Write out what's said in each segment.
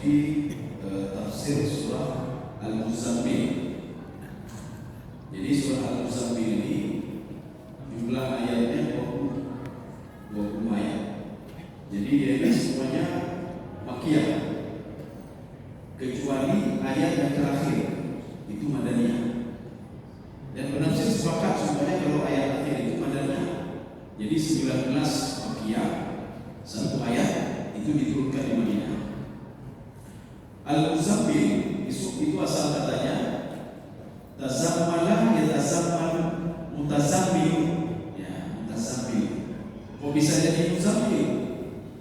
memasuki tafsir surah Al-Muzammil. Jadi surah Al-Muzammil ini jumlah ayatnya 20 ayat. Jadi ini semuanya Makkiyah, kecuali ayat yang terakhir itu Madaniyah. Dan penafsir sepakat semuanya kalau ayat akhir itu Madaniyah. Jadi 19 Makkiyah, satu ayat itu diturunkan di Madinah. Al-Muzammil itu asal katanya tazammala yatazammal mutazammil, ya, mutazammil. Kok bisa jadi muzammil?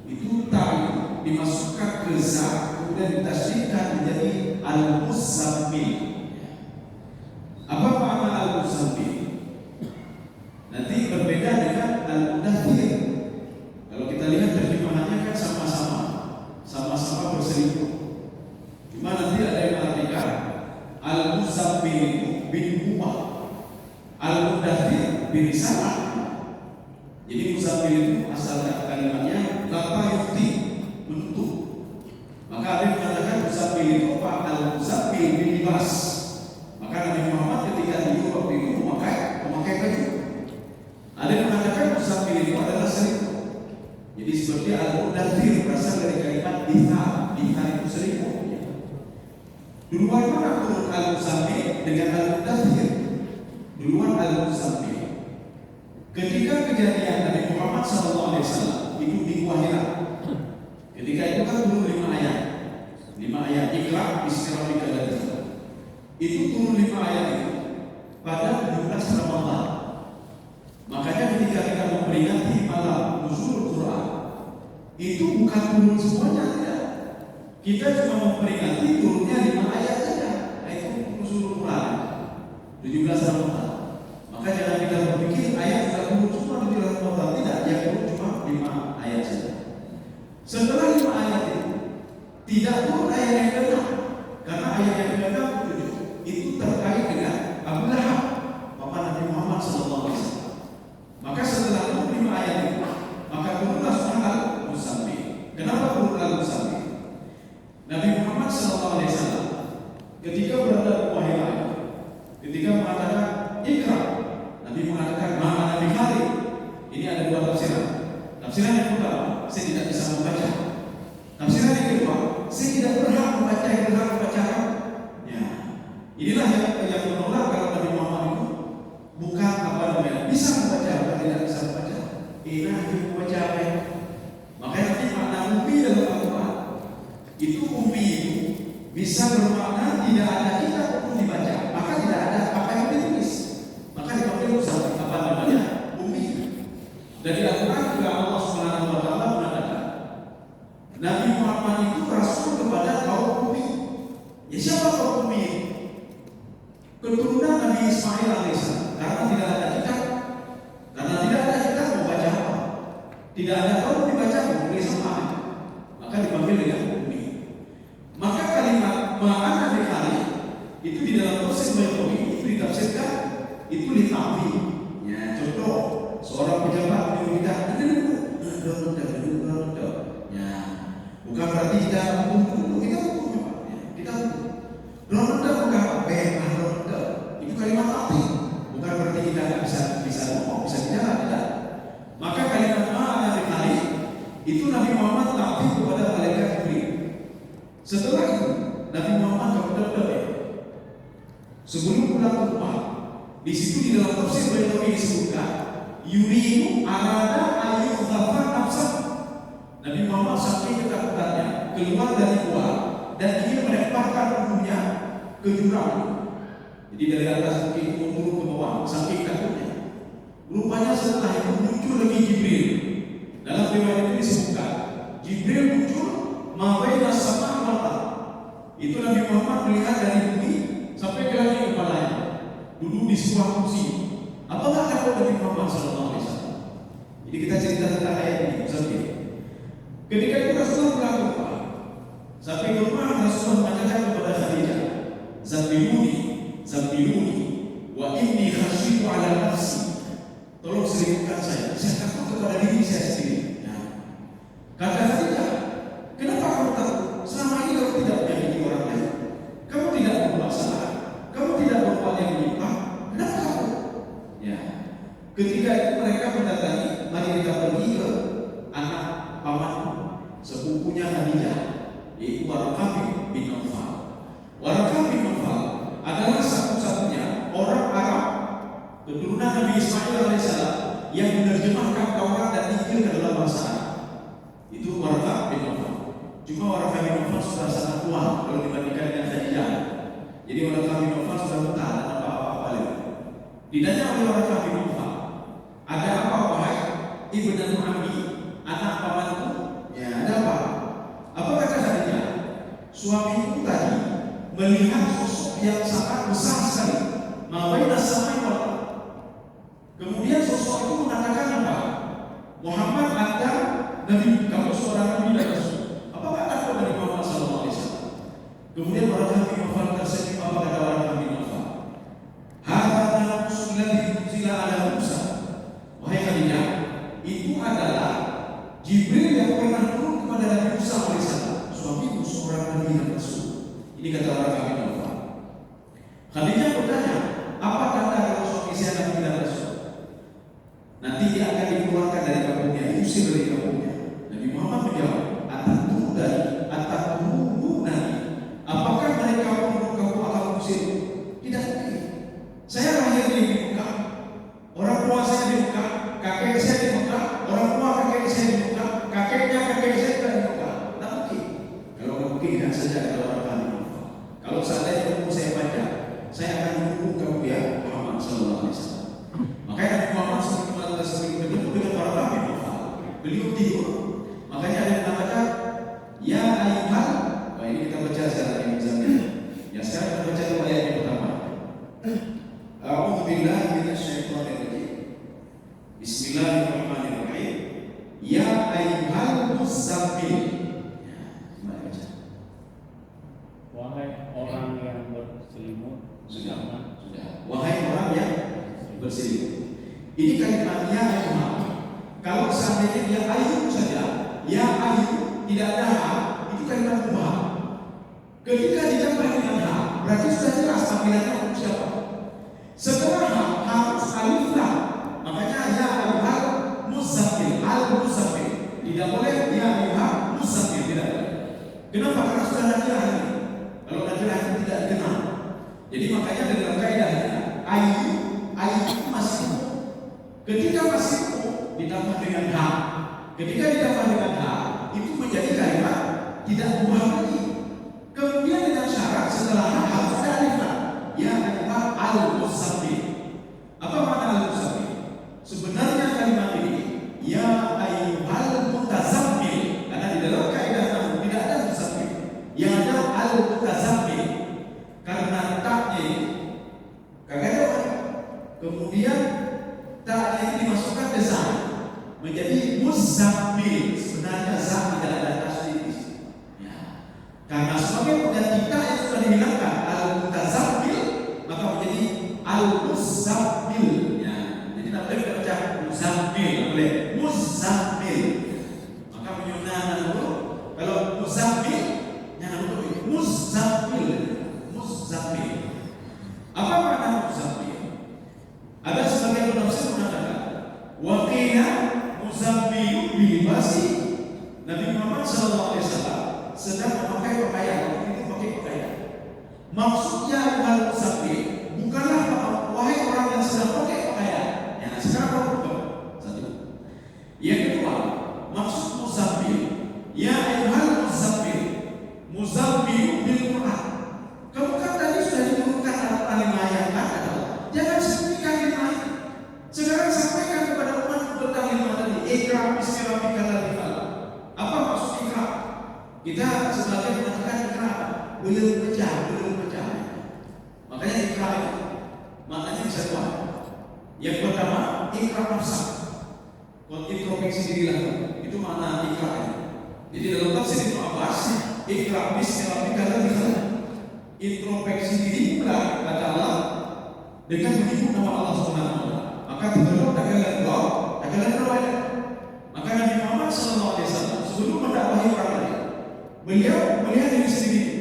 Itu ta'rif dimasukkan ke za, kemudian ditasydidkan menjadi al-muzammil. Apa makna al-muzammil? Nanti berbeda dengan al-mudaththir. Kalau kita lihat terjemahannya kan sama-sama berselingkuh. Cuma nanti ada yang mengartikan al-muzammil bin huwa, al-mudaththir bin risalah. Jadi muzammil itu asal kalimatnya lapa yufti, menutup. Maka ada yang mengatakan muzammil itu apa? Al-muzammil bin libas. Maka Nabi Muhammad ketika hidup waktu itu memakai baju. Ada yang mengatakan muzammil itu adalah selingkuh. Jadi seperti al-mudaththir berasal dari kalimat dithar itu selingkuh. Duluan mana turun al-muzammil dengan al-mudaththir? Duluan al-muzammil. Ketika kejadian Nabi Muhammad SAW itu di Gua Hira, ketika itu kan turun 5 ayat. 5 ayat Iqra bismi rabbika alladzi khalaq. Itu turun 5 ayat itu pada 17 Ramadan. Makanya ketika kita memperingati malam nuzul Quran, itu bukan turun semuanya, tidak. Kita cuma memperingati turunnya 5 ayat saja. Nah, itu nuzul Quran 17 Ramadan. Maka jangan kita berpikir ayat tidak turun semua 17 Ramadan, tidak. Yang turun cuma 5 ayat saja. Setelah 5 ayat itu tidak turun ayat yang ke-6, karena ayat yang ke-6 itu terkait dengan Abu Lahab, paman Nabi Muhammad SAW. Maka setelah turun 5 ayat itu, maka turunlah surah Al-Muzammil. Kenapa turun Al-Muzammil? Nabi Muhammad SAW ketika berada di Gua Hira, ketika mengatakan Iqra, Nabi mengatakan ma'ana Nabi Khalid. Ini ada 2 tafsiran. Tafsiran yang pertama, saya tidak bisa membaca. Tafsiran yang kedua, saya tidak berhak membaca yang berhak membaca. Ya, inilah yang menolak kalau Nabi Muhammad itu bukan bisa membaca, bukan tidak bisa membaca. Ini membaca apa? Makanya nanti makna ummi dalam Al-Quran itu ummi itu bisa bermakna tidak ada kitab pun dibaca, maka tidak ada apa yang ditulis. Maka dipanggil ummi. Dari Al-Quran juga Allah Subhanahu wa taala mengatakan Nabi Muhammad itu rasul kepada kaum ummi. Ya, siapa kaum ummi? Keturunan Nabi Ismail alaihissalam. Karena tidak ada kitab, mau baca apa? Tidak ada kaum dibaca, mau tulis apa? Maka dipanggil dengan ummi. Maka kalimat ma'ana Nabi Khalid itu di dalam proses Baydawi itu ditafsirkan itu lita'fi. Ya, contoh seorang pejabat menyuruh kita ya, bukan berarti kita tunggu, kita itu kalimat ta'fi. Bukan berarti kita tidak bisa ngomong, bisa bicara, tidak. Maka kalimat ma'ana Nabi Khalid itu Nabi Muhammad ta'fi kepada malaikat Jibril. Setelah itu Nabi Muhammad kepada sebelum pulang ke rumah, di situ di dalam tafsir Baydawi disebutkan yuridu arada ayyukhaffa nafsah. Nabi Muhammad saking ketakutannya keluar dari gua dan ingin melemparkan tubuhnya ke jurang. Jadi dari atas bukit itu turun ke bawah saking takutnya. Rupanya setelah itu muncul lagi Jibril. Dalam riwayat ini disebutkan Jibril muncul mabaina sama mata. Itu Nabi Muhammad melihat dari bumi sampai ke langit kepalanya, duduk di sebuah kursi. Apakah takut Nabi Muhammad SAW? Jadi kita cerita tentang ayat ini. Ketika itu Rasulullah pulang ke rumah. Sampai ke rumah Rasulullah mengatakan kepada Khadijah, Zambiluni, wa inni khasyitu ala nafsi. Tolong selingkuhkan saya takut kepada diri saya sendiri. Kata Khadijah, kenapa kamu takut? Selama ini kamu sepupunya Khadijah, yaitu Warqah bin Nawfal. Warqah bin Nawfal adalah satu-satunya orang Arab keturunan Nabi Ismail alaihissalam yang menerjemahkan Taurat dan Injil ke dalam bahasa Arab. Itu Warqah bin Nawfal. Cuma Warqah bin Nawfal sudah sangat tua kalau dibandingkan dengan Khadijah. Jadi Warqah bin Nawfal sudah tua dan apa-apa lagi. Ditanya oleh Warqah bin Nawfal, ada apa wahai ibnu Ammi, anak pamanku? Ya, ada apa? Apa kata Khadijah? Suamiku tadi melihat sosok yang sangat besar sekali, mabaina samai wal ardh. Kemudian sosok itu mengatakan apa? Muhammad adalah Nabi, kamu seorang Nabi dan Rasul. Apa kata kau dari Muhammad sallallahu alaihi wasallam? Kemudian Warqah bin Nawfal tersenyum. Apa kata Warqah bin Nawfal? Hadza nafsul ladzi unzila ala Musa. Wahai Khadijah, itu adalah Jibril yang pernah turun kepada Nabi Musa alaihissalam. Suamiku seorang Nabi dan Rasul. Ini kata Warqah bin Nawfal. Khadijah bertanya, apa tanda kalau suami saya Nabi dan Rasul? Nanti dia akan dikeluarkan dari kampungnya, diusir dari kampungnya. Nabi Muhammad menjawab, apakah mereka menurut kamu akan mengusir? Tidak mungkin. Saya lahir di Mekah, orang tua saya di Mekah, kakek saya di Mekah, orang tua kakek saya di Mekah, kakeknya kakek saya di Mekah. Tidak mungkin. Kalau mungkin kan saja kalau orang kami. Kalau seandainya kamu saya baca, saya akan mendukung kamu ya Muhammad sallallahu alaihi wasallam. Makanya Nabi Muhammad sering bertemu dengan Warqah bin Nawfal. Beliau tidur. Makanya ada yang mengatakan, ya ayyuhal. Wah, ini kita baca secara ini. Ya, sekarang kita baca ayat yang pertama. A'udzu billahi minasyaitonir rajim. Bismillahirrahmanirrahim. Ya ayyuhal muzammil. Ya, gimana baca? Wahai orang yang berselimut. Sudah. Wahai orang yang berselimut. Ini kalimatnya ayyuhal. Kalau seandainya dia ayyuh saja, ya ayyuh tidak ada ha, itu kalimat mubham. Ketika ditambah dengan ha, berarti sudah jelas panggilannya untuk siapa. Setelah ha, harus alif lam. Makanya ya ayyuhal muzammil, al muzammil. Tidak boleh ya ayyuhal muzammil, tidak boleh. Kenapa? Karena sudah nakirah ini. Kalau nakirah itu tidak dikenal. Jadi makanya dalam kaidahnya ayyuh masih umum. Ketika masih umum ditambah dengan ha. Ketika ditambah dengan ha, itu menjadi kalimat tidak mubham lagi. Kemudian dengan syarat setelah ha harus ada alif lam. Ya ayyuhal al-muzammil. Apa makna al-muzammil? Sebenarnya kalimat ini ya ayyuhal mutazammil. Karena di dalam kaidah nahwu tidak ada muzammil. Yang ada al-mutazammil. Karena taknya ini kagak. Kemudian taknya ini dimasukkan ke za menjadi muzammil. Sebenarnya za tidak ada tasdid di sini. Ya. Karena sebagai pengganti ta yang sudah dihilangkan al-mutazammil, maka menjadi al-muzammil. Ya. Jadi tidak boleh kita baca muzammil, boleh muzammil. Maka menyunahkan dulu kalau muzammil, jangan dulu muzammil. Muzammil. Apa makna muzammil? Ada sebagian penafsir mengatakan waqila muzammilu bilibasi. Nabi Muhammad SAW sedang memakai pakaian. Waktu itu pakai pakaian. Maksudnya al muzammil bukanlah wahai orang yang sedang pakai pakaian. Ya, sekarang kamu bukan. Satu. Yang kedua, maksud muzammil ya ayyuhal muzammil. Muzammilu bil Quran. Kamu kan tadi sudah diturunkan Al-Quran ayat kata. Jangan sembunyikan ilmu itu. Sekarang sampaikan kepada umat tentang ilmu tadi. Ikra bismi rabbika alladzi khalaq. Apa maksud ikra? Kita sebagai mengatakan ikra belum pecah. Makanya ikra itu maknanya bisa dua. Yang pertama ikra nafsa. Introspeksi diri lagi. Itu makna ikra. Jadi dalam tafsir Ibnu Abbas, ikra bismi rabbika alladzi khalaq. Introspeksi diri pula kata Allah dengan menyebut nama Allah Subhanahu wa taala. Maka terdapat dagangan doa, dagangan riwayat. Maka Nabi Muhammad sallallahu alaihi wasallam sebelum mendakwahi orang lain, beliau melihat diri sendiri.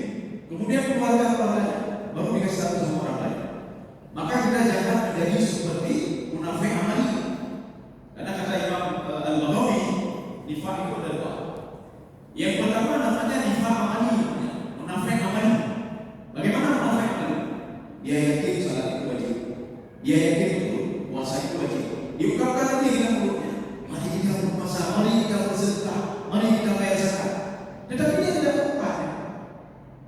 Kemudian keluarga-keluarganya baru dikasih tahu sama orang lain. Maka kita jangan menjadi seperti munafik amali. Karena kata Imam Al-Baghawi, nifaq itu ada dua. Yang pertama namanya nifaq amali, munafik amali. Bagaimana munafik amali? Dia yakin salat itu wajib, dia yakin betul puasa itu wajib. Diungkapkan lagi dengan mulutnya, mari kita berpuasa, mari kita bersedekah, mari kita bayar zakat. Tetapi dia tidak lupa.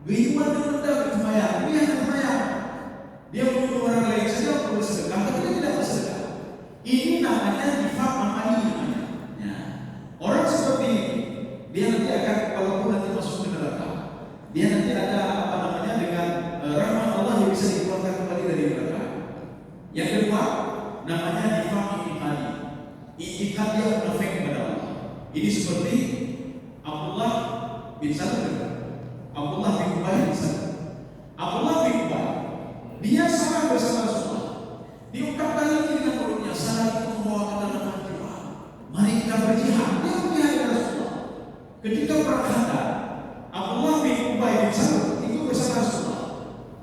Beriman dengan bersembahyang, dia bersembahyang. Dia menuduh orang lain saja untuk bersedekah, tapi dia tidak bersedekah. Ini namanya nifaq amali. Ya. Orang seperti ini, dia nanti akan, walaupun nanti masuk ke neraka, dia nanti ada apa namanya dengan rahmat Allah yang bisa dikeluarkan kembali dari neraka. Yang kedua, namanya nifaq i'tiqadi. I'tiqad dia munafik kepada Allah. Ini seperti Abdullah bin Salam. Abdullah bin Ubay bin Salam. Abdullah bin Ubay, dia salah bersama Rasulullah. Diungkapkan lagi dengan mulutnya, salah itu membawa ke dalam jiwa. Mari kita berjihad. Dia berjihad dengan Rasulullah. Ketika perang Khandaq, Abdullah bin Ubay bin Salam itu bersama Rasulullah.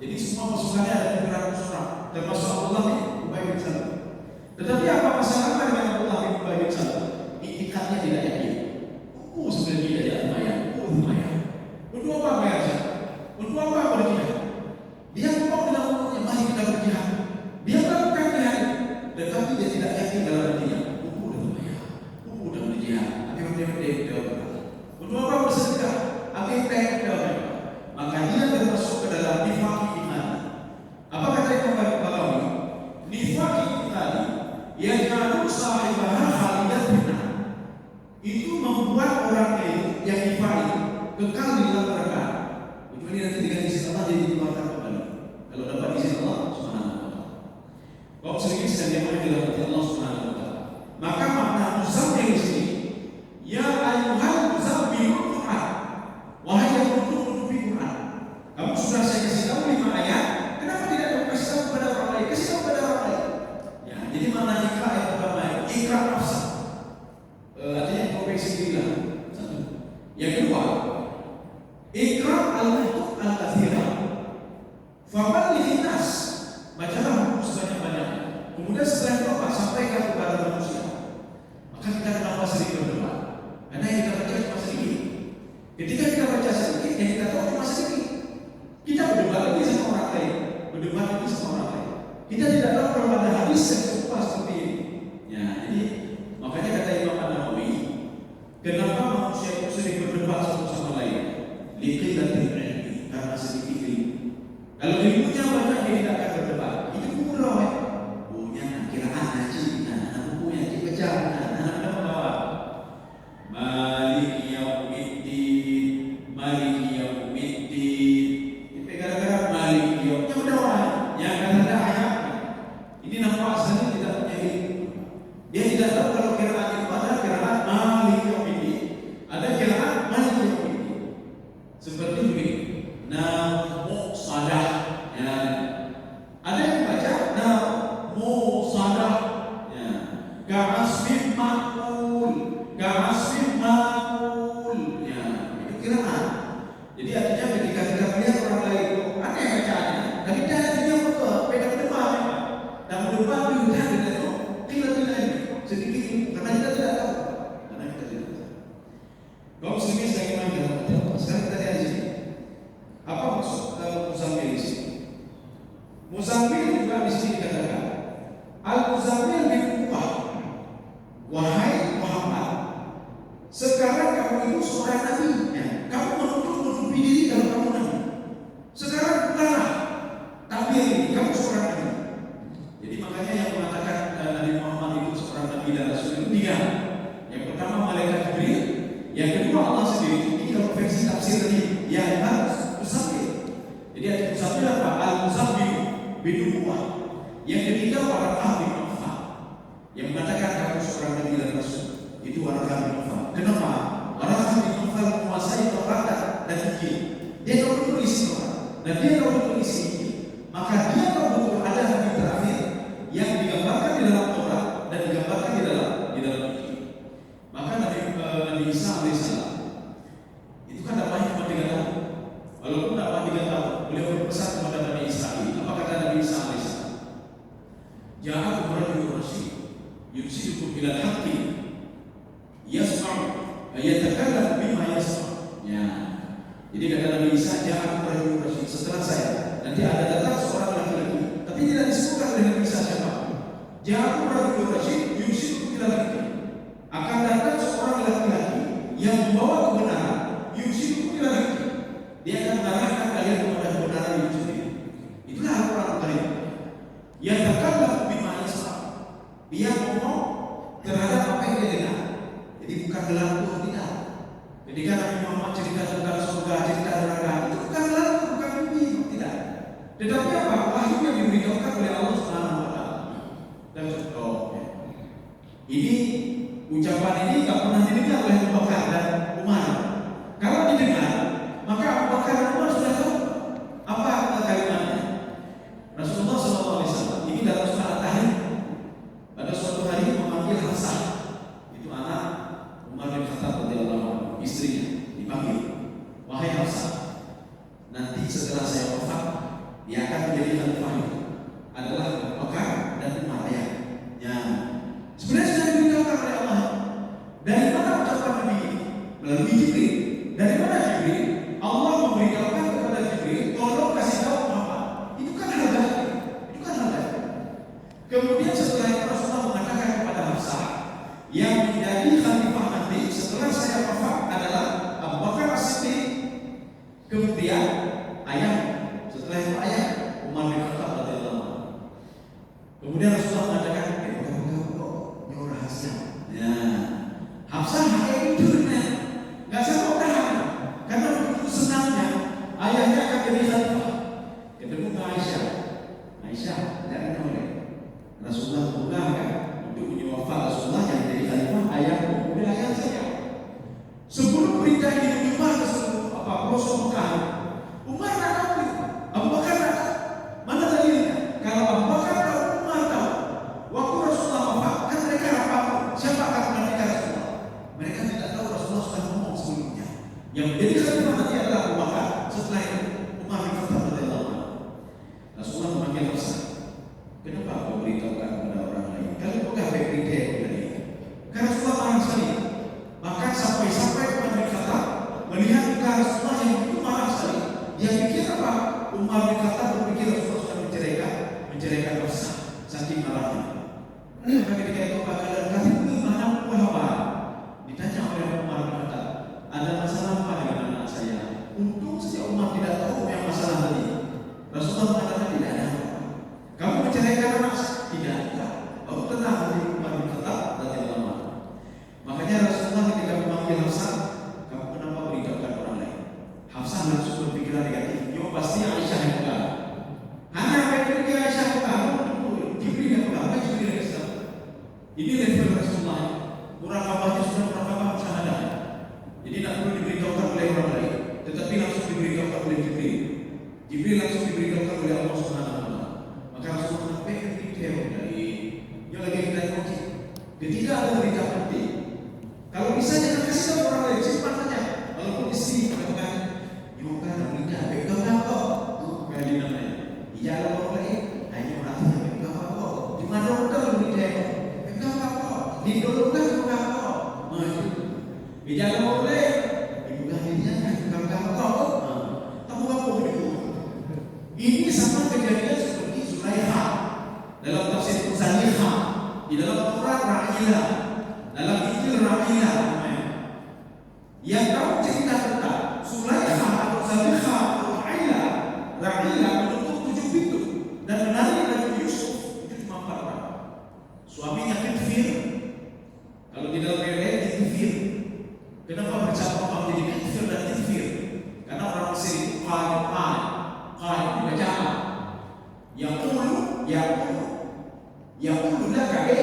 Jadi semua pasukannya ada di neraka Rasulullah, termasuk Abdullah bin Ubay bin Salam. Tetapi apa masalahnya dengan Abdullah bin Ubay bin Salam? I'tiqadnya tidak yakin. Sebenarnya tidak lumayan. Lumayan. Untuk apa bayar zakat? Untuk apa berjihad? Dia ngomong dalam mulutnya, mari kita berjihad. Dia melakukan jihad, tetapi dia tidak yakin dalam hatinya. Udah lumayan. Udah berjihad. Dia untuk apa bersedekah? Maka dia termasuk ke dalam nifaq i'tiqadi. Apa kata Imam Bagawi? Nifaq i'tiqadi yaj'alu sahibaha khalidan finnar. Itu membuat orang yang nifaq kekal di dalam neraka. Kecuali nanti dengan izin Allah dia dikeluarkan kembali. Kalau dapat izin Allah Subhanahu wa taala. Kaum muslimin sekalian yang dirahmati Allah Subhanahu wa taala. Maka makna muzammil di sini, ya ayyuhal muzammil Quran. Wahai yang menutupi Quran. Kamu sudah saya kasih tahu 5 ayat, kenapa tidak kamu kasih tahu kepada orang lain? Kasih tahu kepada orang lain. Ya, jadi makna ikra yang pertama, ikra nafsa. Artinya introspeksi diri. Satu. Yang kedua, ikra al-kutub al-katsirah. Faballighin nas. Bacalah buku sebanyak-banyaknya. Kemudian setelah itu apa? Sampaikan kepada manusia. Maka kita kenapa sering berdoa? Karena yang kita baca cuma sedikit. Ketika kita baca sedikit, yang kita tahu cuma sedikit. Kita berdebat lagi sama orang lain. Berdebat lagi sama orang lain. Kita tidak tahu kalau ada hadis yang serupa seperti ini. Ya, jadi makanya kata Imam An-Nawawi, kenapa manusia itu sering berdebat satu sama lain? Liqillatil ilmi, karena sedikit ilmu. Kalau ilmunya banyak dia tidak akan berdebat. Itu murah. Punya kiraan haji, bukunya dikejar, anak membawa. Maliki yaumiddin, maliki yaumiddin. Itu gara-gara maliki yaumiddin. Yang udah yang ada ayat. Ini nampak asalnya tidak punya ilmu. Dia tidak tahu kalau kiraan itu ada kiraan maliki yaumiddin, ada kiraan maliki yaumiddin. Seperti ini. Namu sadah. Ya. Ada yang baca namu sadah. Ya. Ka'asfin ma'ul, ka'asfin ma'ul. Ya. Itu kiraan. Jadi artinya ketika kita melihat orang lain, ada yang bacaannya, tapi dia betul, beda berdebat. Dan berdebat juga dengan itu, tidak sedikit karena kita tidak tahu. Kaum muslimin sekalian yang dirahmati Allah. Sekarang kita lihat di sini. Apa maksud muzammil di sini? Muzammil juga di sini dikatakan al-muzammil bin Ubay. Wahai Muhammad, sekarang kamu itu seorang nabi. Kamu menutupi diri kalau kamu nabi. Sekarang bukanlah takbir ini, kamu seorang nabi. Jadi makanya yang mengatakan Nabi Muhammad itu seorang nabi dan rasul itu 3. Yang pertama malaikat Jibril, yang kedua Allah sendiri. Ini kalau versi tafsir tadi, ya muzammil. Jadi ada muzammil apa? Al-muzammil bin Ubay. Yang ketiga Waraqah bin Nawfal, yang mengatakan kamu seorang nabi dan rasul. Itu Waraqah bin Nawfal. Kenapa? Waraqah bin Nawfal menguasai Taurat dan Injil. Dia tahu betul isi Taurat dan dia tahu betul isi Injil. Maka dia tahu betul ada nabi terakhir yang digambarkan di dalam Taurat dan digambarkan di dalam Injil. Maka Nabi Isa alaihissalam itu kan dakwahnya cuma 3 tahun. Walaupun dakwah 3 tahun, beliau berpesan kepada Bani Israil. Apa kata Nabi Isa alaihissalam? Ja'akum rajulun rasyid yursilukum ila al-haqqi yasma'u yatakallamu bima yasma'. Muhammad cerita tentang surga, cerita neraka, itu bukan lagu, bukan mimpi, tidak. Tetapi apa? Wahyu yang diberitahukan oleh Allah Subhanahu wa Ta'ala. Dan contoh, ini ucapan ini nggak pernah didengar oleh Abu Bakar dan Umar. Kalau didengar, maka Abu Bakar dan Umar sudah tahu apa kalimatnya. Rasulullah SAW ini dalam surah At-Tahrim pada suatu hari memanggil Hasan, itu anak Umar bin Khattab radhiyallahu anhu, istrinya, dipanggil, wahai Hasan, nanti setelah saya wafat, dia akan menjadi khalifah adalah Abu Bakar dan Umar ya. Sebenarnya sudah diberitahukan oleh Allah. Dari mana ucapan ini? Melalui Jibril. Dari mana Jibril? Allah memberitahukan kepada Jibril, tolong kasih tahu Muhammad. Itu kan hal gaib. Itu kan hal gaib. Kemudian setelah itu Rasulullah mengatakan kepada Hafsah, yang menjadi khalifah nanti setelah saya wafat adalah Abu Bakar As-Siddiq. Kemudian ayah, setelah itu ayah Umar bin Khattab radhiyallahu anhu. Kemudian Rasulullah mengatakan, rahasia. Ya, Hafsah hanya itu nggak sanggup tahan karena begitu senangnya ayahnya akan jadi khalifah. Ketemu ke Aisyah, Aisyah jangan oleh Rasulullah mengundangkan untuk menyuafat Rasulullah yang jadi khalifah ayahku, kemudian ayah saya. Sebelum berita ini menyebar ke seluruh pelosok Mekah, Umar tak tahu, Abu Bakar tak tahu. Mana dalilnya? Kalau Abu Bakar tahu, Umar tahu. Waktu Rasulullah wafat, kan mereka siapa akan menggantikan Rasulullah? Mereka tidak tahu Rasulullah sudah ngomong sebelumnya. Yang menjadi khalifah nanti adalah Abu Bakar. Setelah itu Umar bin Khattab radhiyallahu anhu. Rasulullah memanggil Hasan. Kenapa kau beritahukan kepada orang lain? Kalau kau tak berita tadi, karena Rasulullah marah sekali. Bahkan sampai Umar bin Khattab melihat muka Rasulullah yang begitu marah sekali. Dia pikir apa? Umar bin Khattab berpikir Rasulullah sudah menceraikan Hasan. Saking marahnya. Maka ketika itu bakalan kasih mana Muhammad ditanya oleh Umar bin Khattab, ada masalah apa dengan anak saya? Untung saja Umar tidak tahu yang masalah tadi. Rasulullah mengatakan tidak ada. Kamu menceraikan anak saya? Tidak ada. Baru tenang dari Umar bin Khattab radhiyallahu anhu. Makanya Rasulullah ketika memanggil Hasan, kamu kenapa beritahukan orang lain? Hasan langsung berpikiran negatif. Yo pasti Aisyah yang pegang. Hanya apa yang berpikir Aisyah pegang? Jibril yang pegang. Jibril yang pegang. Ini level Rasulullah. Murakabahnya sudah murakabah musyahadah. Jadi tidak perlu diberitahukan oleh orang lain, tetapi langsung diberitahukan oleh Jibril. Jibril langsung diberitahukan oleh Allah Subhanahu wa Ta'ala. Maka Rasulullah menyampaikan detail dari yang lagi kita ikuti. Ketika ada berita penting, kalau bisa jangan kasih tahu orang lain, simpan saja. Walaupun istri mengatakan, "Yoga berita, pegang apa?" Kayak di namanya. Ijalah orang lain, hanya merasa pegang apa? Di mana orang berita? Di dulu kan bukan kau, bicara boleh, ibu kandungnya bukan kau, kamu apa itu? Ini sama kejadian seperti Zulaikha dalam tafsir Zulaikha, di dalam Quran Ra'ilah, dalam Injil Ra'ilah, yang kamu cerita tentang Zulaikha atau Zulaikha atau Ra'ilah menutup 7 pintu dan menarik Nabi Yusuf itu cuma 4 orang. Suaminya Kifir. Kalau di dalam riwayat Kifir, kenapa bercabang jadi Kifir dan Kifir? Karena orang Mesir itu qaid bacaan. Yang ulu dah kabe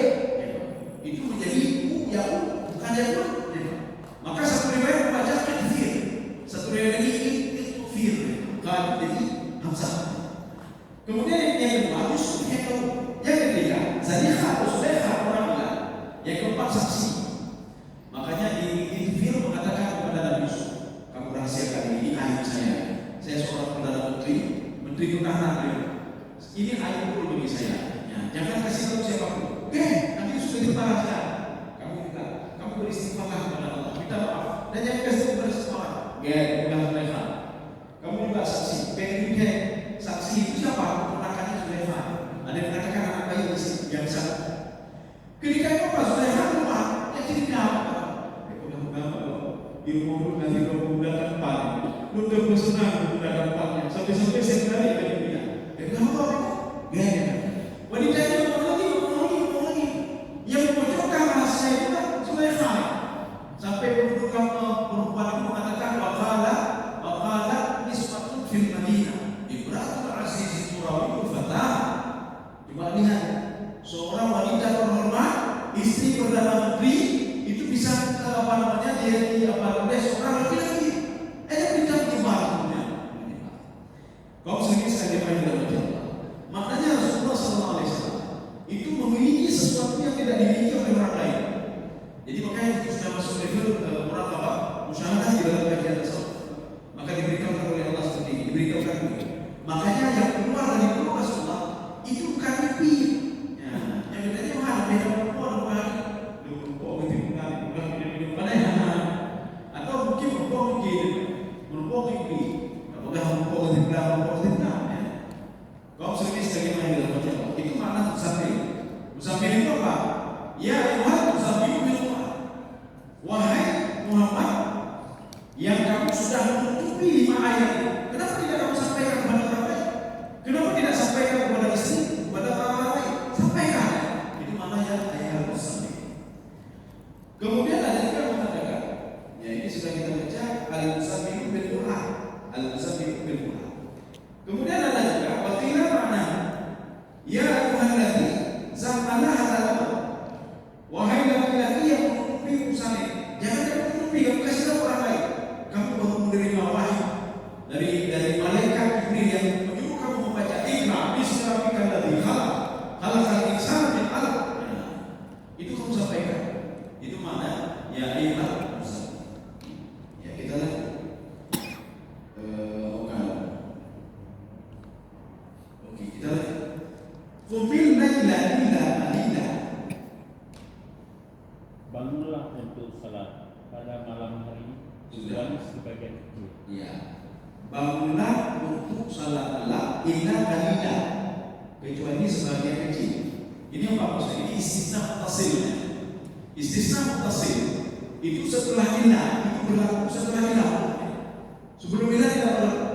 itu menjadi yang bukan yang maka satu riwayat membaca Kifir, satu riwayat lagi Kifir, qaid jadi Hamzah. Kemudian yang kedua Yusuf yang ketiga Zaliha atau Zulaikha orang bilang. Yang keempat saksi. Makanya di Kifir mengatakan kepada Nabi Yusuf, kamu rahasiakan ini aib saya. Saya seorang perdana menteri pertahanan. Ini aib pun bagi saya. Ya, jangan kasih tahu siapapun. Oke, nanti sudah dipahami. Kamu beristighfar kepada Allah, minta maaf dan jangan kasih tahu kepada semua orang. Bukan mereka. Kamu juga saksi. Pengen saksi itu siapa? Ponakannya Zulaikha. Ada yang mengatakan anak bayi yang satu. Ketika itu pas Zulaikha rumah, dia cerita apa? Di rumah nanti kamu menggunakan pan. Untuk bersenang menggunakan pannya. Sampai-sampai saya kembali ke dunia. Kenapa? Wanita itu ngomong lagi. Yang memojokkan rahasia itu kan Zulaikha. Sampai perempuan itu mengatakan sudah menutupi 5 ayat ini, kenapa tidak kamu sampaikan kepada orang lain? Kenapa tidak sampaikan kepada istri, kepada orang lain? Sampaikan. Itu maknanya ayat al-muzammil. Kemudian ada juga mengatakan, ya ini sudah kita baca, al-muzammil bil Quran, al-muzammil bil Quran. Kemudian ada juga wakila makna, ya ayyuhalladzina zamana hadal, wahai laki-laki yang menutupi urusan, jangan kamu tutupi, kamu kasih tahu orang lain. Kamu baru menerima wahyu dari malaikat Jibril yang menyuruh kamu membaca Iqra bismi rabbikal ladzi khalaq, khalaqal insana min 'alaq. Itu kamu sampaikan. Itu mana? Ya ayyuhal muzammil. Ya kita lihat. Oke, kita lihat. Qumil laila illa qalila. Bangunlah untuk salat pada malam hari dan sebagian kecil. Ya. Bangunlah untuk salat malam illa qalila, kecuali sebagian kecil. Ini apa maksudnya? Ini istisna muttasil. Istisna muttasil itu setelah illa, itu berlaku setelah illa. Sebelum illa tidak berlaku.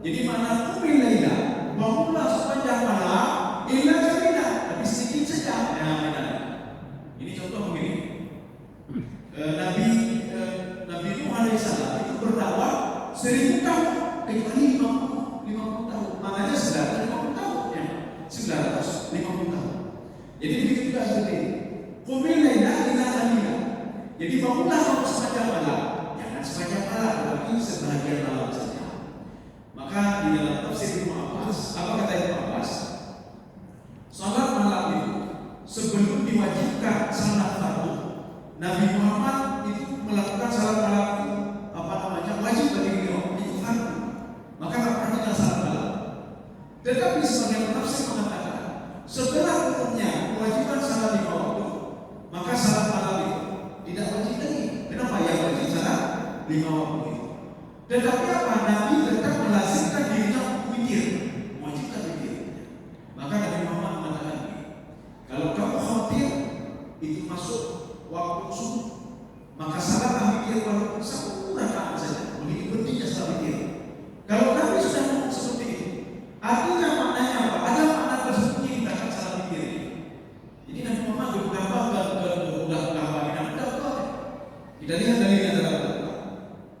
Jadi mana qumil laila, bangunlah sepanjang malam illa qalila, tapi sedikit saja. Nah, benar. Ini contoh begini. Nabi Nuh alaihissalam itu berdakwah 1000 tahun, kecuali 50 tahun. Maknanya 950 tahun, ya. 950 tahun. Jadi begitu juga seperti ini. Qumil laila illa qalila. Jadi bangunlah kamu sepanjang malam, jangan sepanjang malam, tapi sebagian malam saja. Maka di dalam tafsir Ibnu Abbas, apa kata Ibnu Abbas? Salat malam itu sebelum diwajibkan salat fardu, Nabi Muhammad itu melakukan salat malam itu wajib bagi beliau, itu fardu. Maka tak pernah tinggal salat malam. Tetapi sebagian penafsir mengatakan setelah hukumnya kewajiban salat 5 waktu, maka salat malam itu tidak wajib lagi. Kenapa? Yang wajib salat 5 waktu itu. Tetapi apa? Nabi tetap melazimkan dirinya mikir, mewajibkan mikir. Maka Nabi Muhammad mengatakan, kalau kamu khawatir itu masuk waktu subuh, maka salatlah mikir walaupun 1 rakaat saja. Begitu pentingnya salat mikir. Kalau Nabi sudah ngomong seperti itu, artinya maknanya apa? Ada makna tersembunyi di belakang salat mikir ini. Jadi Nabi Muhammad bergambar kita lihat dari kata-kata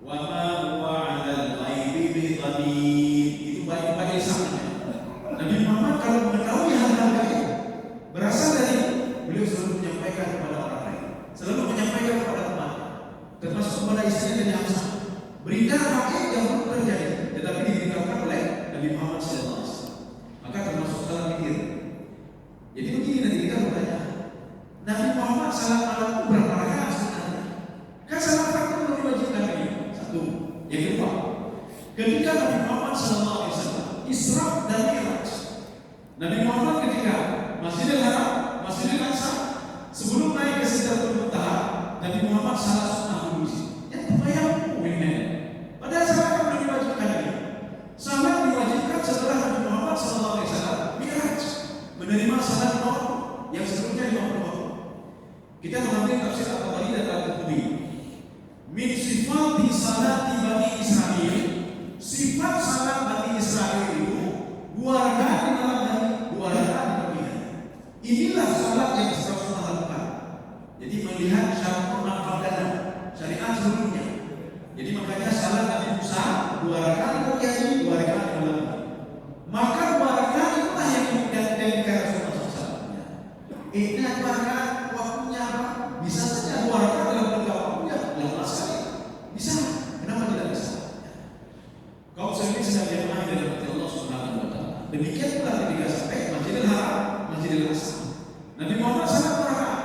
wa ma huwa 'alal ghaibi biqadir. Itu banyak sangat. Nabi Muhammad kalau mengetahui hal-hal gaib berasal dari beliau selalu menyampaikan kepada orang lain, selalu menyampaikan kepada teman, termasuk kepada istrinya dan Hamzah. Beritahu gaib yang belum terjadi, tetapi diberitahukan oleh Nabi Muhammad SAW. Maka termasuk salat mikir. Jadi begini nanti kita bertanya, Nabi Muhammad salat malam itu berapa rakaat sebenarnya? Kan salat fardu belum diwajibkan lagi. 1. Yang kedua, ketika Nabi Muhammad SAW Isra dan Mi'raj, Nabi Muhammad ketika Masjidil Haram, Masjidil Aqsa, sebelum naik ke Sidratul Muntaha, Nabi Muhammad salat sunnah dulu sih. Yang terbayang ini. Padahal salat kan belum diwajibkan lagi. Salat diwajibkan setelah Nabi Muhammad SAW Mi'raj, menerima salat waktu yang sebelumnya 50 waktu. Kita mengambil tafsir At-Tabari dan Al-Qurtubi. Min sifati salati Bani Israil, sifat salat Bani Israil itu 2 rakaat di malam hari, 2 rakaat di pagi hari. Inilah salat yang Rasulullah lakukan. Jadi melihat syariat manfaatkan syariat sebelumnya. Jadi makanya salat Nabi Musa 2 rakaat di pagi hari, 2 rakaat di malam hari. Maka 2 rakaat itulah yang diinginkan Rasulullah SAW. Ini 2 rakaat waktunya apa? Bisa saja 2 rakaat dalam jangka waktunya lama sekali. Bisa. Kenapa tidak bisa? Kau sendiri sedang jemaah di dalam hati Allah Subhanahu wa taala. Demikian pula ketika sampai Masjidil Haram, Masjidil Aqsa. Nabi Muhammad salat 2 rakaat.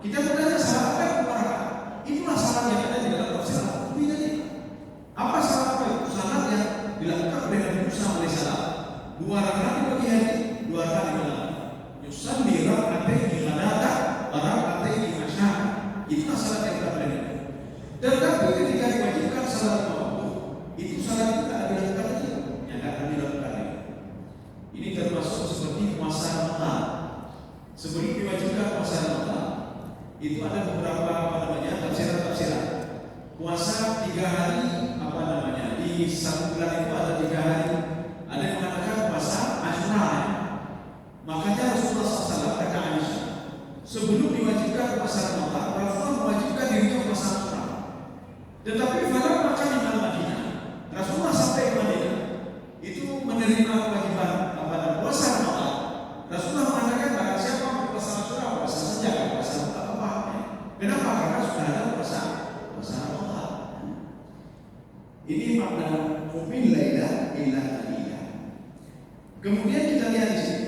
Kita bertanya salat apa yang 2 rakaat? Itulah salat yang ada di dalam tafsir Al-Qurtubi tadi. Apa salat apa itu? Salat yang dilakukan oleh Nabi Musa alaihissalam. 2 rakaat di pagi hari, 2 rakaat di malam hari. Yusalli raka'ataini ghadata wa raka'ataini asha. Itulah salat yang kita belajar. Tetapi ketika diwajibkan salat waktu, itu salat itu tidak dilakukan lagi, yang akan dilakukan lagi. Ini termasuk seperti puasa Ramadan. Sebelum diwajibkan puasa Jadi satu bulan itu ada 3 hari. Ada yang mengatakan puasa Asyura. Makanya Rasulullah SAW kata Aisyah, sebelum diwajibkan puasa Ramadan, Rasulullah mewajibkan dirinya puasa Asyura. Tetapi pada makan di Madinah, Rasulullah sampai ke Madinah itu menerima kewajiban pada puasa Ramadan. Rasulullah mengatakan barang siapa mau puasa Asyura, puasa saja, puasa tak apa. Kenapa? Karena sudah ada puasa Ramadan. Ini makna mu'min laila illa qalila. Kemudian kita lihat di sini.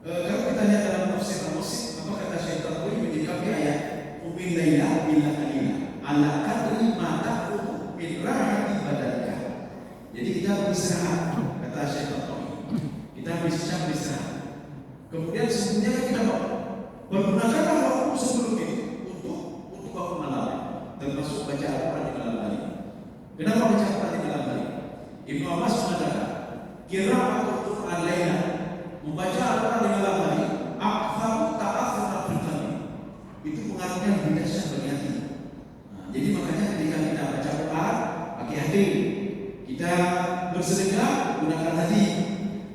Kalau kita lihat dalam tafsir Al-Musi, apa kata Syekh Tanwi menyikapi ayat mu'min laila illa qalila. Ala qadri ma ta'khudhu min rahati badalika. Jadi kita beristirahat, kata Syekh Tanwi. Kita beristirahat. Kemudian sebenarnya kita pergunakanlah waktu sebelum itu untuk waktu malam, termasuk baca Al-Quran di malam hari. Kenapa baca Al-Quran di malam hari? Ibnu Abbas mengatakan, qira'atul Qur'an laila, membaca Al-Quran di malam hari, aktsaru ta'athura fil qalbi. Itu pengaruhnya lebih dahsyat bagi hati. Jadi makanya ketika kita baca Quran, pakai hati. Kita bersedekah, gunakan hati.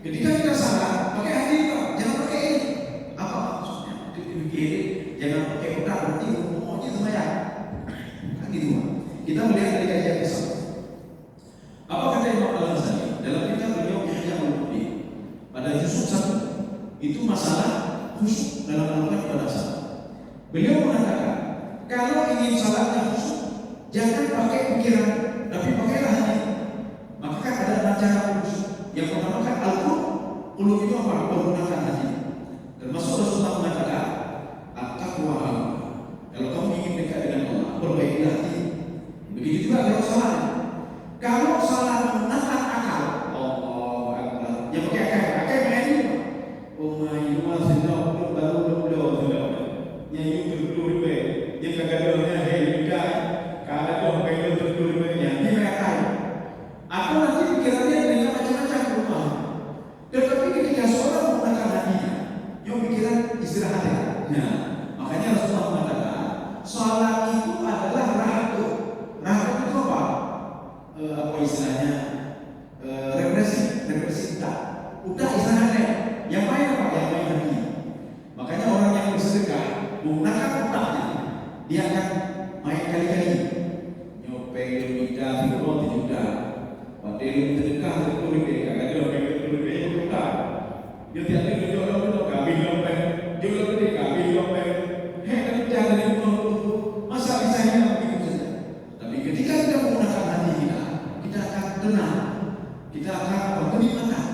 Ketika kita salah, pakai hati juga, jangan pakai ini. Apa maksudnya? Dipikir, jangan pakai otak, berarti ngomongnya sembahyang. Kan gitu. Kita melihat dari kajian besar. Apa kata Imam Al-Ghazali dalam kitab beliau Ihya Ulumuddin pada juz 1 itu masalah khusyuk dalam melakukan ibadah salat. Beliau mengatakan kalau ingin salatnya khusyuk jangan pakai pikiran tapi pakailah hati. Maka kan ada cara khusyuk. Yang pertama kan al-qulub itu apa? Menggunakan hati. Termasuk Rasulullah mengatakan at-taqwa. Kalau kamu ingin dekat dengan Allah, perbaikilah hati. Begitu juga kalau salah. Kalau salah menggunakan akal, Allahu Akbar. Yang pakai akal main ini. Oh my God, sedang baru yang berdua yang kagak hei juga. Kalau kau pengen berdua yang ini mereka. Atau nanti pikirannya dengan macam-macam rumah. Tetapi ketika seorang menggunakan hatinya, yang pikiran istirahat. Nah, makanya Rasulullah mengatakan, salat itu adalah rahatul. Rahatul itu apa? Apa istilahnya? Represi udah. Udah istilahnya. Yang main apa? Yang main hati. Makanya orang yang bersedekah menggunakan utaknya, dia akan main kali-kali. Nyopeng juga, firman juga. Padahal sedekah itu lebih agak lebih utak. Dia tidak ada jodoh kami nyopeng, jodoh gede kami nyopeng. Hei, jangan dari rumah masa bisanya begitu saja. Tapi ketika kita menggunakan hati kita akan tenang, kita akan berkenikmatan.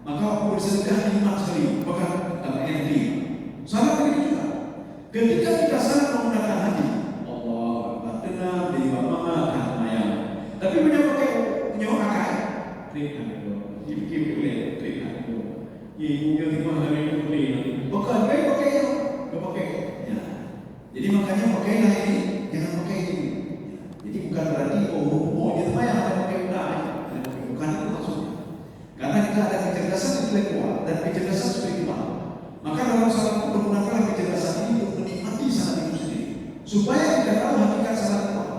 Maka waktu bersedekah nikmat sekali, bahkan dapat energi. Salah begitu juga. Ketika kita salah menggunakan hati, Allah Akbar, tenang, di mama dan mayang. Tapi punya akal, terima kasih. Dipikir boleh, terima kasih. Ibu yang di mana itu boleh. Bukan baik pakai itu, pakai. Ya. Jadi makanya pakailah ini, jangan pakai ini. Jadi bukan berarti jadi mayang ada pakai udah. Bukan itu maksudnya. Karena kita ada kecerdasan intelektual dan kecerdasan spiritual. Maka dalam salat itu menggunakan kecerdasan ini untuk menikmati salat itu sendiri, supaya kita tahu hakikat salat itu apa.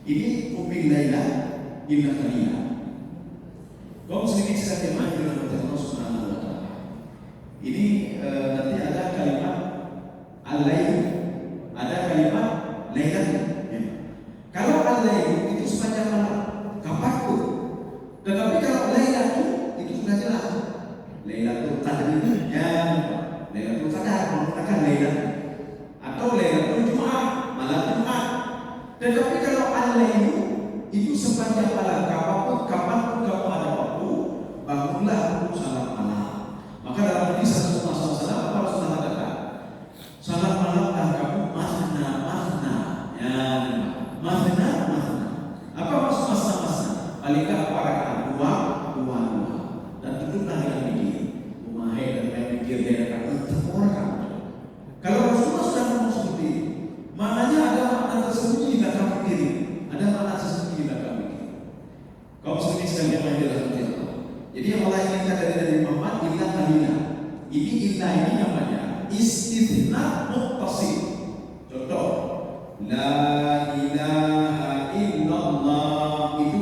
Ini mu'min laila illa qalila. Kaum muslimin sekalian jemaah dirahmati Allah Subhanahu wa taala. Ini nanti ada kalimat al-lail, ada kalimat lailan. Kalau al-lail itu sepanjang malam, kapanpun. Tetapi kalau Lailatul itu sudah jelas. Lailatul Qadar ya, Lailatul Qadar menggunakan Lailatul atau Lailatul Jumat, malam Jumat. Tetapi kalau al-lail itu sepanjang malam, kapanpun kamu ada waktu, bangunlah untuk salat malam. Maka dalam hadis Rasulullah SAW apa Rasulullah katakan? Salat malam dan kamu masna. Ya, masna. Apa maksud masna? Paling para dua dan duduklah dengan mikir umahai dan main mikir dia akan terpuruk. Kalau Rasulullah sudah ngomong seperti ini, maknanya ada makna tersembunyi di belakang mikir, ada makna tersembunyi di belakang mikir. Kaum muslimin sekalian yang dirahmati Allah. Jadi yang Allah inginkan dari Muhammad illa qalila. Ini illa ini namanya istitsna muttasil. Contoh, la ilaha illallah itu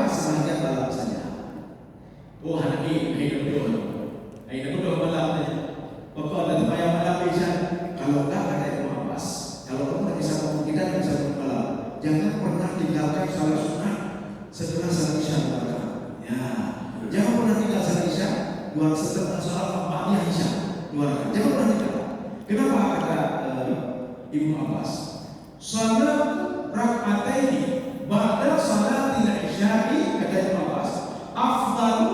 apa semangat dalam saja. Oh hari ini betul. Ini betul malam ni. Pokok ada tempat yang malam bisa. Kalau tak ada Ibnu Abbas, kalau kamu tak bisa bangun kita tak bisa bangun malam. Jangan pernah tinggalkan salat sunat setelah salat isya. Ya, jangan pernah tinggal salat isya setelah salat ba'da isya. Jangan pernah tinggal. Kenapa kata Ibnu Abbas? Salat rak'ataini ba'da salatil isya'i, kata Ibnu Abbas, afdalu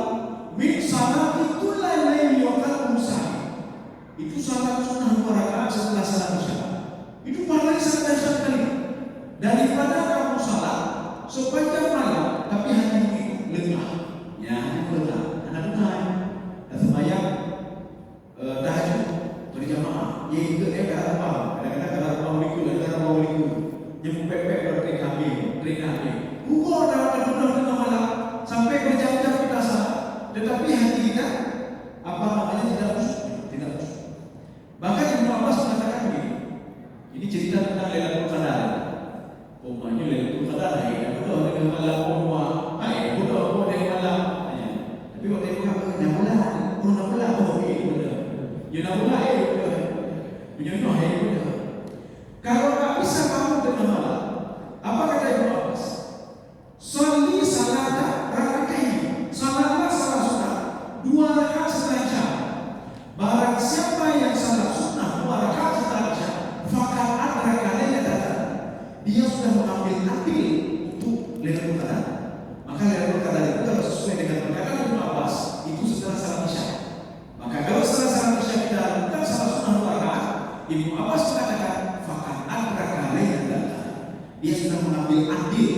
min salati kullal laili wa qalbun sahih. Itu salat sunnah 2 rakaat setelah salat isya. Itu pahalanya sangat dahsyat sekali. Daripada kamu salat sepanjang malam tapi hati itu lengah. Ya, itu lengah. Anak bukan. Dan sembahyang tahajud berjamaah. Ya itu dia kata apa? Kadang-kadang kata apa waliku, kadang-kadang apa waliku. Jemput pepek bertrik kambing. Ukur dalam tengah malam sampai berjam-jam kita salat. Tetapi hati kita tidak khusyuk. Bahkan Ibnu Abbas mengatakan begini. Ini cerita tentang Lailatul Qadar. Umpamanya Lailatul Qadar ini betul dengan malam umma. Betul dengan malam. Tapi waktu itu apa? Nak malam. Betul. Ya nak malam betul. Betul. Kalau tak bisa bangun tengah malam, apa kata Ibnu Abbas? Salli salata raka'ataini. Salatlah salat sunat 2 rakaat setelah isya. Barang siapa yang salat sunnah 2 rakaat setelah isya, faqad adraka lailatan. Dia sudah mengambil untuk Lailatul Qadar. Maka Lailatul Qadar itu kalau sesuai dengan perkataan Ibnu Abbas, itu setelah salat isya. Maka kalau setelah salat isya kita lakukan salat sunnah 2 rakaat, Ibnu Abbas mengatakan faqad adraka lailatan. Dia sudah mengambil adil.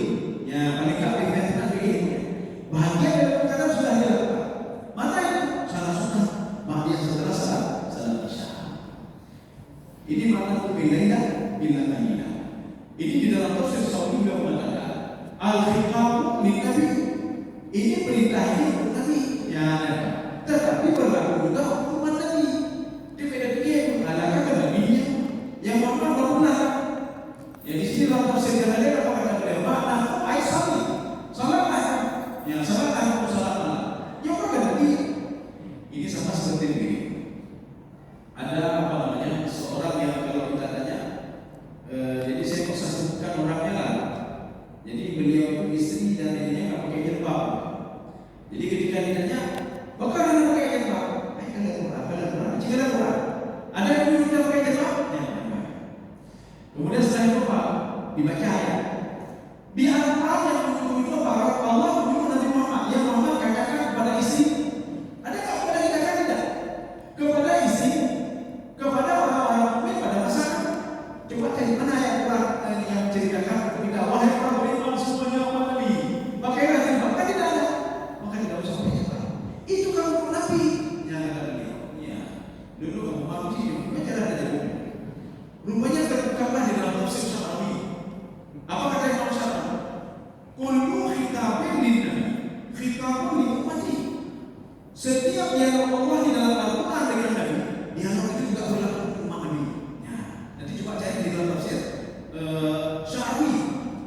Ya paling tak bahagia Lailatul Qadar sudah dilakukan. Mana itu? Salat sunnah bahagia setelah salat isya. Ini makna bilaila bilaila. Ini di dalam tafsir Saudi beliau mengatakan al-khitabu lin-nabi. Ini perintahnya untuk Nabi. Ya, tetapi berlaku juga untuk umat Nabi. Dia beda-beda mengatakan Nabi yang Muhammad benar. Ya di sini dalam tafsir yang lain apa kata beliau? Makna ai salat yang salat aku salat malam. Ya apa kata ini sama seperti ini. Ada seorang yang kalau kita tanya, jadi saya usah sebutkan orangnya lah. Jadi beliau itu istri dan dirinya nggak pakai jilbab. Jadi ketika ditanya, apakah anda pakai jilbab? Kalian jika ada orang, ada yang tidak pakai jilbab? Kemudian setelah itu Pak dibaca ayat. Di antara yang menyuruh itu Allah menyuruh Nabi Muhammad yang Muhammad katakan kepada istri. Ada tak kepada kita kan tidak? Kepada istri, kepada orang-orang mukmin pada masa. Coba cari mana ayat Quran yang ceritakan ketika wahai para beriman semuanya umat Nabi pakailah jilbab. Kan tidak ada. Maka tidak usah pakai jilbab. Itu kamu Nabi. Ya kata beliau. Ya. Dulu kamu manusia, baca ada jilbab. Rupanya terbukalah di dalam tafsir Syafi'i. Apa kata Imam Syafi'i? Kullu khitabin lin-nabi, khitabun li ummati. Setiap dialog Allah di dalam Al-Quran dengan Nabi, dialog itu juga berlaku untuk umat Nabi. Ya, nanti coba cari di dalam tafsir Syafi'i.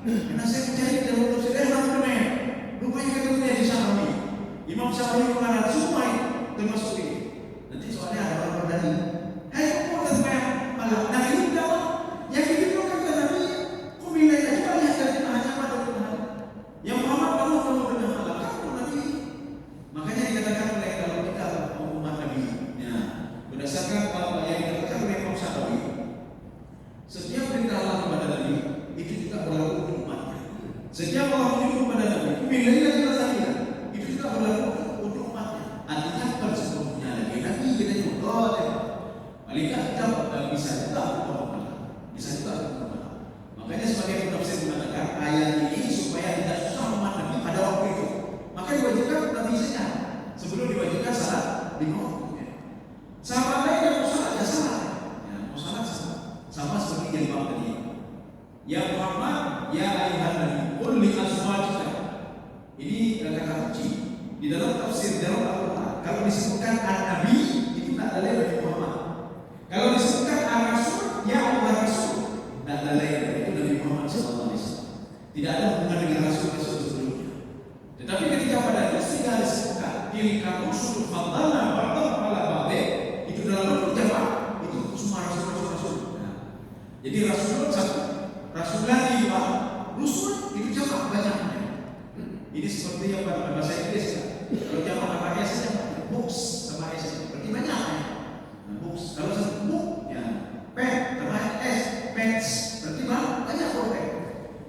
Karena saya mencari di dalam tafsir namanya. Rupanya ketemunya di Syafi'i. Imam Syafi'i mengatakan semua termasuk ini. Nanti soalnya ada orang dari, hai kamu terbayang malah. Nah ini dakwah yang ditujukan ke Nabi. Kau bilang juga lihat dari hanya pada Tuhan. Yang Muhammad kamu dengan Allah kamu Nabi. Makanya dikatakan oleh kalau kita umat Nabi. Ya, berdasarkan apa yang dikatakan oleh Imam Syafi'i, setiap perintah Allah kepada Nabi itu juga berlaku untuk umatnya. Setiap Allah menyuruh kepada Nabi, bilailah kita saja, itu juga berlaku untuk umatnya. Artinya bukan sepenuhnya lagi Nabi kita juga. Malaikat kita bisa juga bisa juga. Makanya sebagai penafsir mengatakan ayat ini supaya tidak susah umat Nabi pada waktu itu. Maka diwajibkan Nabi saja sebelum diwajibkan salat di waktunya. Sahabat lain yang mau salat ya salat. Ya, mau salat sama seperti yang Imam tadi. Ya Muhammad, ya ayuhan Nabi, qul li azwajika. Ini kata kunci di dalam tafsir dalam Al-Quran. Kalau disebutkan an-nabi itu tak ada lain dari Muhammad. Kalau disebutkan ar-rasul, ya Allah Rasul, tak ada lain itu dari Muhammad SAW. Tidak ada hubungan dengan rasul-rasul sebelumnya. ketika disebutkan tilka rusul faddalna ba'dhum 'ala ba'd, itu dalam bentuk jamak, itu semua rasul. Nah, jadi rasul satu, rasul lagi dua, rusul itu jamak banyaknya. Ini seperti yang bahasa Inggris kan. Kalau jamak apa S nya books sama S, berarti banyak ya. Nah, books. Kalau satu book ya pen sama S, pens, berarti banyak orang.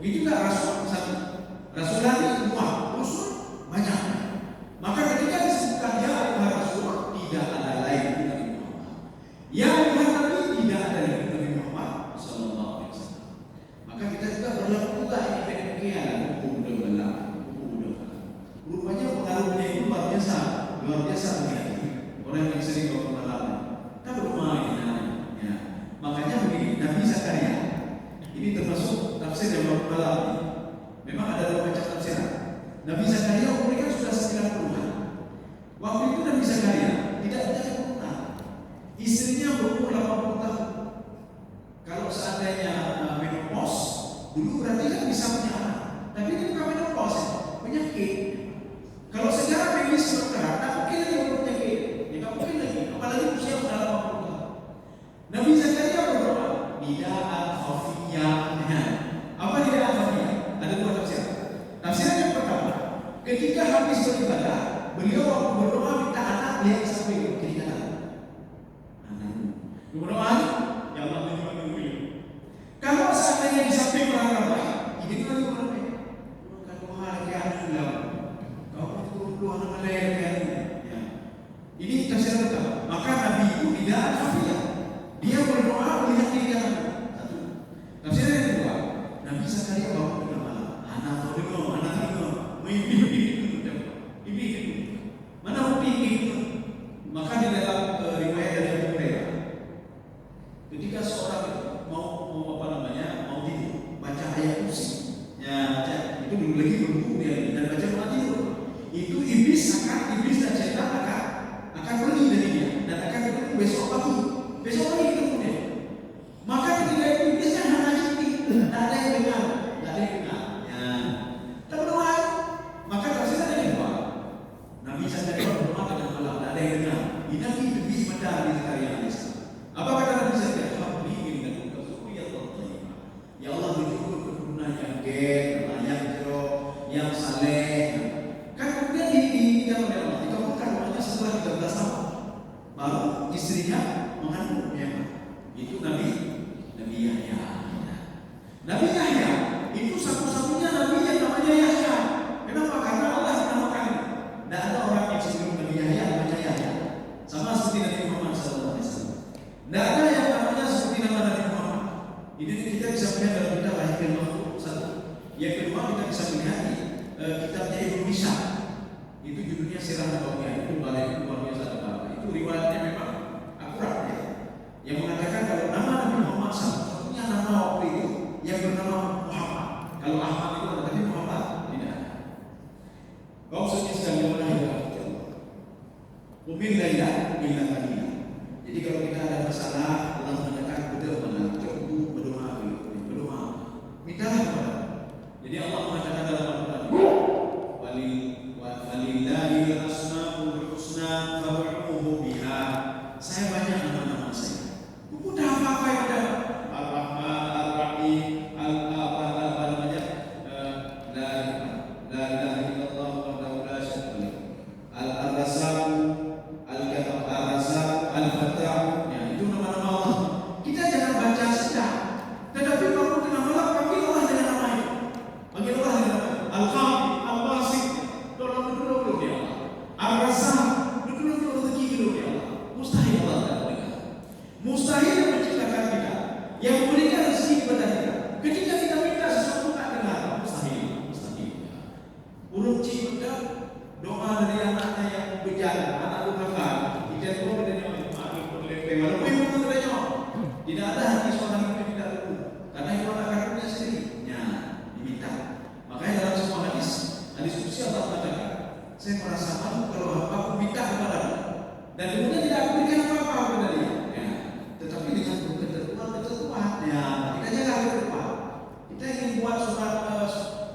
Ini juga rasul satu, rasul lagi dua, rusul banyak. Maka ketika disebutkan ya ayuhar rasul, tidak ada lain dari Muhammad. Ya ayuhar nabi, tidak ada lain dari Muhammad sallallahu alaihi wasallam. Maka kita juga berlaku juga ini pengertian hukum dalam rupanya pengaruhnya itu luar biasa begini. Orang yang sering berpengalaman kan bermain ya. Makanya begini, Nabi Zakaria ini termasuk tafsir yang berpengalaman. Memang ada dua macam tafsiran. Nabi Zakaria umurnya sudah 90-an. Waktu itu Nabi Zakaria tidak ada keturunan. Istrinya berumur 80 tahun. Kalau seandainya menopause, dulu berarti kan bisa punya anak. Tapi ini bukan menopause, penyakit. Kalau secara medis dokter, tak mungkin lagi berpenyakit. Ya tak mungkin lagi, apalagi usia sudah 80 tahun. Nabi Zakaria berdoa, nida'an khafiyah. Apa nida'an khafiyah? Ada dua tafsir. Tafsiran yang pertama, ketika habis beribadah, beliau waktu berdoa minta anak lihat sampai keringat. Berdoa, ya Allah tunjukkan. Kalau seandainya di samping orang ramai, ini kan orang ramai. Kalau mahal ke anak bilang, kau anak melelehkan. Ya. Ini tafsir pertama. Maka Nabi itu tidak khafiyah. Dia berdoa melihat keringat. Satu. Tafsir yang kedua, Nabi Zakaria bangun tengah malam. Anak tengok, ini. Mana bukti ini? Maka di dalam riwayat dari Abu Hurairah, ketika seorang itu mau tidur, baca ayat kursi, ya baca itu dulu lagi berbuku dia dan baca mau tidur, itu iblis dan setan akan pergi dari dia dan akan ketemu besok pagi ketemu dia. Maka ketika itu iblisnya hanya cipik, tak ada yang dengar. Ya, tak berdoa. Maka tafsiran yang kedua, Nabi Zakaria berdoa pada malam, tak ada yang dengar. Ini lebih pada Nabi Zakaria alaihissalam. Apa kata Nabi Zakaria? Ya Allah tunjukkan keturunan yang yang jerok, yang saleh. Kan kemudian dijawab oleh Allah, dikabulkan doanya setelah 13 tahun. Baru istrinya mengandungnya. Itu Nabi Yahya. Nabi Yahya itu satu-satunya nabi yang namanya Yahya. Kenapa? Karena Allah menamakan. Tidak ada orang yang sebelum Nabi Yahya namanya Yahya. Sama seperti Nabi Muhammad SAW. Tidak ada yang namanya seperti nama Nabi Muhammad. Ini kita bisa melihat dalam kitab Lahir Makhluk satu. Yang kedua kita bisa melihat kitabnya Ibnu Hisham. Itu judulnya Sirah Nabawiyah. Itu balik luar biasa tebal. Itu riwayatnya memang akurat ya. Yang mengatakan kalau nama Nabi Muhammad satu-satunya nama waktu itu yang bernama Muhammad. Kalau Ahmad itu ada, tapi Muhammad tidak ada. Kau suci sekali menahirkan Allah. Umil layla illa qalila. Jadi kalau kita ada masalah, Allah mengatakan berdoa, berdoa. Mintalah kepada. Jadi Allah mengatakan dalam Al-Quran, walillahi al-asmaul husna fad'uuhu biha. Saya banyak nama-nama saya. Udah apa yang ada? Ar-Rahman, Ar-Rahim, la ilaha illallah wahdahu la syarika lahu. Al-Razzaq, Al-Razzaq, Al-Fattah. Ya, itu nama-nama Allah. Kita jangan baca saja. Tetapi kalau kita malam panggil Allah dengan nama itu. Panggil Allah dengan nama Al-Qadir, Al-Basit. Tolong dulu dia Allah. Ar-Razzaq, dulu rezeki dulu dia Allah. Mustahil Allah tak boleh. Mustahil yang menciptakan kita, yang memberikan rezeki kepada kita. Ketika kita minta sesuatu tak dengar, mustahil. Urut cipta doa dari anaknya yang berjalan, anak durhaka, tidak perlu dari tidak ada hati seorang yang tidak perlu, karena itu anak kandungnya sendiri. Ya, diminta. Makanya dalam semua hadis kursi Allah mengatakan, saya merasa malu kalau aku minta kepadamu dan kemudian tidak aku berikan apa-apa kepada dia. Ya, tetapi dengan ketentuan, ya, kita jangan lupa. Kita ingin buat surat,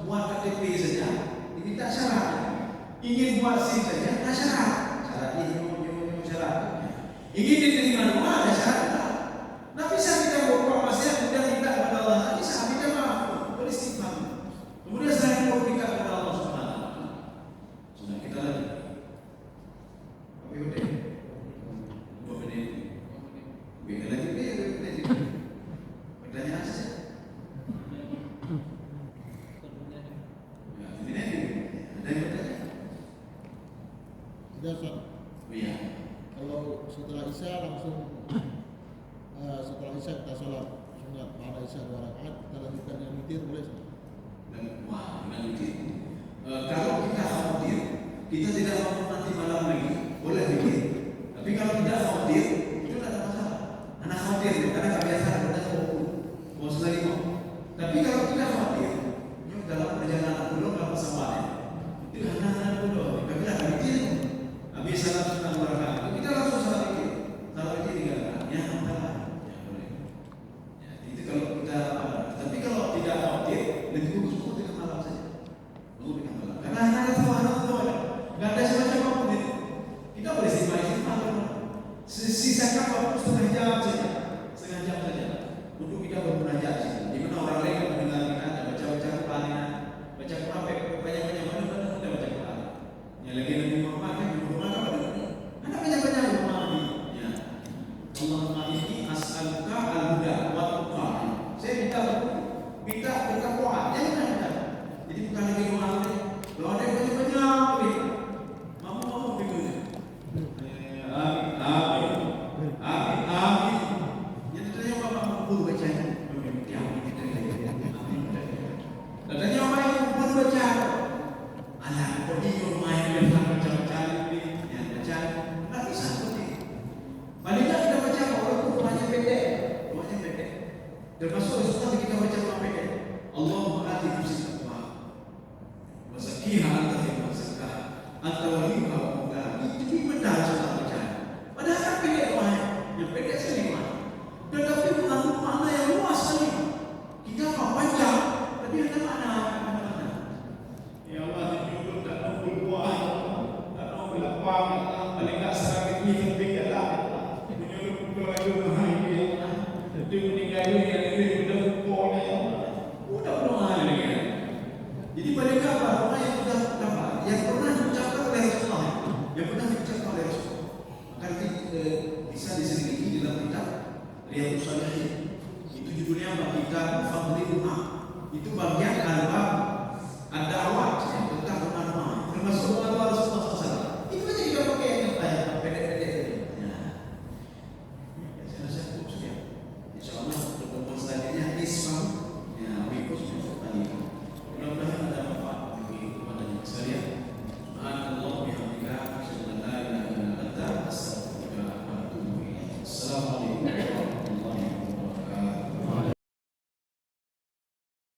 buat KTP saja, diminta syarat. Ingin buat SIM Ingin diterima doa ada syarat. Nah bisa kita berproklamasi kemudian minta kepada Allah, bisa minta maaf, beristighfar. Kemudian saya mau minta kepada Allah Subhanahu wa taala. Sudah kita lagi. Tapi udah. 2 menit. Biar lagi biar. Pertanyaan saja. Ya, ini ada yang bertanya? Tidak, Ustaz. Oh iya. Kalau setelah Isya langsung setelah Isya kita sholat sunat pada Isya 2 rakaat, kita lanjutkan yang witir boleh, Ustaz? Dan wah, dengan begitu. Kalau kita khawatir, kita tidak mau nanti malam lagi, boleh bikin. Tapi kalau tidak khawatir, itu tidak ada masalah. Anak khawatir, karena nggak biasa, kita mau selagi mau. Tapi kalau tidak khawatir, ini dalam perjalanan pulau kalau pesawatnya, itu anak-anak pulau, kita bilang bikin. Habis salat sunat berangkat, kita langsung salat bikin. Salat bikin tinggal, ya antara, ya boleh. Ya, itu kalau kita, tapi kalau tidak khawatir, lebih bagus untuk dengan malam saja. Untuk dengan malam. Karena anak tahu, nggak ada semacam apapun itu. Kita boleh istighfar. Sisi